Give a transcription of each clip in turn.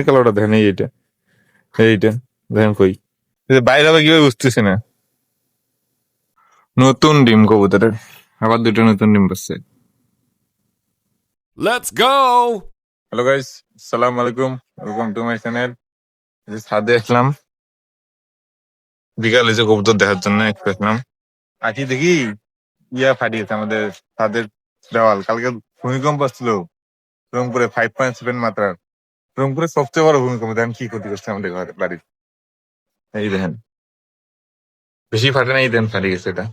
কালোটা দেখেন, এইটা এইটা দেখেন কই বাইরে আবার কিভাবে বুঝতেছে না। নতুন ডিম কবুতরের, আবার দুটো নতুন ডিম পাচ্ছে। Let's go! হ্যালো গাইস, আসসালামু আলাইকুম, ওয়েলকাম টু মাই চ্যানেল। ছাদে আসলাম বিকালে যে কবুতর দেখার জন্য একটু আসলাম। আজকে দেখি ফাটিয়েছে আমাদের ছাদের দেওয়াল। কালকে ভূমিকম্প আসছিল রংপুরে 5.7 মাত্রার। রংপুরের সবচেয়ে বড় ভূমিকম্প, দেখেন কি ক্ষতি করছে আমাদের ঘরে বাড়ির। এই দেখেন, বেশি ফাটে না, এই দেন ফাটে গেছে এটা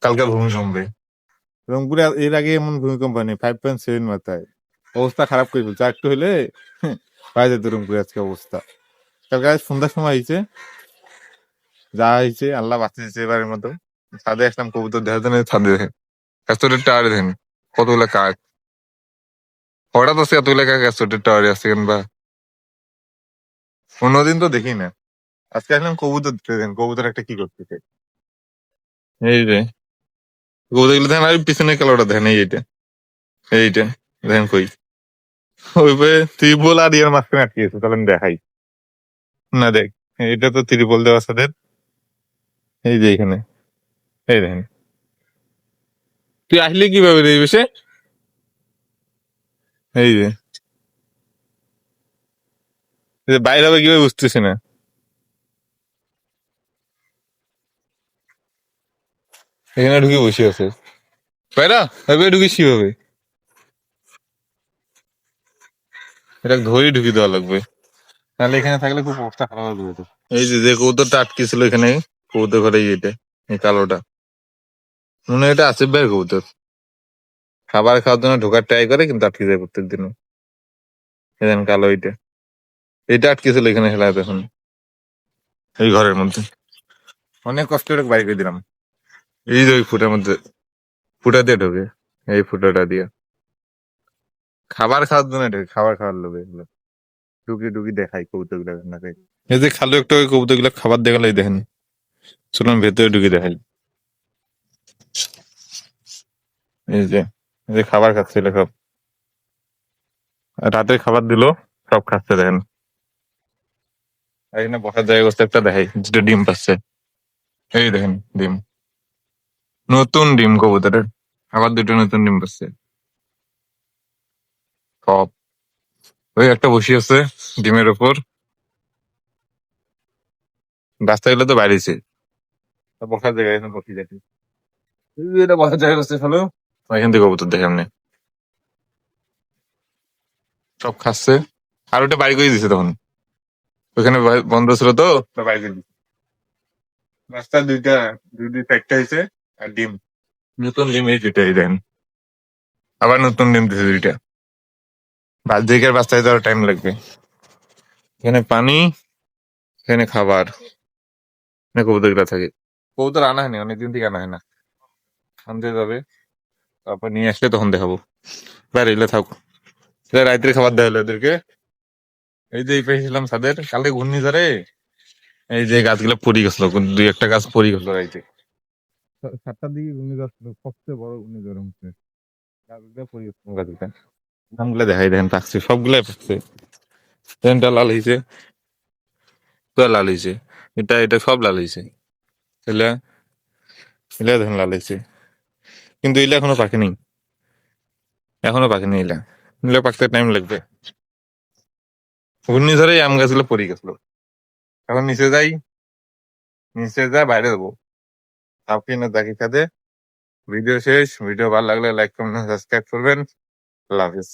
কালকে ভূমিকম্পে। রংপুরে এর আগে এমন ভূমিকম্প হয়নি, 5.7 মাত্রায়। অবস্থা খারাপ করে ফেলছে, একটু হলে পাওয়া যেত রংপুরে আজকে অবস্থা। কালকে সন্ধ্যার সময় হয়েছে, যা হয়েছে আল্লাহ বাঁচিয়েছে এবারের মতো। ছাদে আসলাম কবুতর দেখার জন্য, ছাদে দেখেন কাস্টরের টাওয়ারে দেখেন কতগুলো কাক। হঠাৎ আছে এতগুলো কাক কাস্টরের টাওয়ারে আছে কেন বা, অন্যদিন তো দেখি না। আজকে আসলাম কবুতর দেখতে, দেখেন কবুতর একটা কি করতেছে। এই যে কবুতর গুলো দেখেন, আর পিছনে কালোটা দেখেন, এইটা এইটা দেখেন কই ওই ত্রিপল আর ইয়ার মাঝখানে আটকে গেছে। তাহলে আমি দেখাই না, দেখ এটা তো ত্রিপল দেওয়া সাদের। এই যে এখানে, এই দেখেন। তুই আসলি কিভাবে রে এই বেশে? এই যে বাইরে হবে কিভাবে বুঝতেছি না। এখানে ঢুকে বসে আছে বাইরা, এভাবে ঢুকিস কিভাবে? এটা ধরেই ঢুকি দেওয়া লাগবে, তাহলে এখানে থাকলে খুব অবস্থা খারাপ হবে তো। এই যে যে কবুতরটা আটকে ছিল এখানে কবুতর ঘরে, এটা এই কালোটা মনে হয় এটা আসিফ ভাইয়ের কবুতর। খাবার খাওয়ার জন্য ঢোকার ট্রাই করে কিন্তু আটকে যায় প্রত্যেক দিন। এখানে কালো এটা, এটা আটকে ছিল এখানে খেলা এখন এই ঘরের মধ্যে। অনেক কষ্ট করে বাইর করে দিলাম। এই যে ওই ফুটার মধ্যে, ফুটা দিয়ে ঢোকে, এই ফুটাটা দিয়ে খাবার খাওয়ার জন্য ঢোকে, খাবার খাওয়ার লোভে এগুলো ঢুকি ঢুকি দেখাই কবুতর গুলা না। এই যে খালো একটা ওই কবুতর গুলা খাবার দেখালে দেখেন, চলুন ভেতরে ঢুকে দেখাই। এই যে এই যে খাবার খাচ্ছিল সব, রাতে খাবার দিল, সব খাচ্ছে দেখেন। এখানে বসার জায়গা করতে একটা দেখাই, যেটা ডিম পাচ্ছে। এই দেখেন ডিম, নতুন ডিম কবুতরের, আবার দুটো নতুন ডিম পাচ্ছে সব। ওই একটা বসে আছে ডিমের ওপর, রাস্তা গুলো তো বাইরেছে। বসার জায়গা এখানে বসে যাচ্ছে, এটা বসার জায়গা করছে ভালো। এখান থেকে কবুতর দেখে এমনি সব খাচ্ছে। আর ওটা বাড়ি করে দিছে তখন, ওখানে বন্ধ ছিল তো, ওটা বাড়ি করে দিছে। রাস্তা দুইটা, দুই চারটা হয়েছে। আর ডিম, নতুন ডিম এই দুইটাই দেন, আবার নতুন ডিম দিছে দুইটা। বাচ্চাদের বাচ্চায় তো টাইম লাগবে। এখানে পানি, এখানে খাবার, এখানে কবুতর গুলা থাকে। কবুতর আনা হয়নি, অনেকদিন থেকে আনা হয় না, আনতে যাবে, তারপর নিয়ে আসলে তখন দেখাবো। বাইরে এলে থাক, সেটা রাত্রে খাবার দেওয়া হলো ওদেরকে। এই যে এই পেয়েছিলাম ছাদের, কালকে ঘূর্ণিঝড়ে এই যে গাছগুলো পড়ে গেছিল, দুই একটা গাছ পড়ে গেছিল রাইতে। 7টার দিকে ঘূর্ণিঝড় ছিল, সবচেয়ে বড় ঘূর্ণিঝড় হচ্ছে। গাছগুলো পড়ে গেছিল, গাছগুলো নামগুলো দেখাই দেখেন, পাকছে সবগুলাই পাকছে। ট্রেনটা লাল হয়েছে, পুরা লাল হয়েছে, এটা এটা সব লাল হয়েছে। এলা এলা দেখেন লাল হয়েছে, কিন্তু এলা এখনো পাকেনি, এখনো পাকেনি এলা। এলা পাকতে টাইম লাগবে। ঘূর্ণিঝড়ে এই আম গাছগুলো পড়ে গেছিল। এখন নিচে যাই, নিচে যা বাইরে দেবো, আপনি না দেখি কাঁদে। ভিডিও শেষ, ভিডিও ভালো লাগলে লাইক কমেন্ট সাবস্ক্রাইব করবেন। আল্লাহ হাফিজ।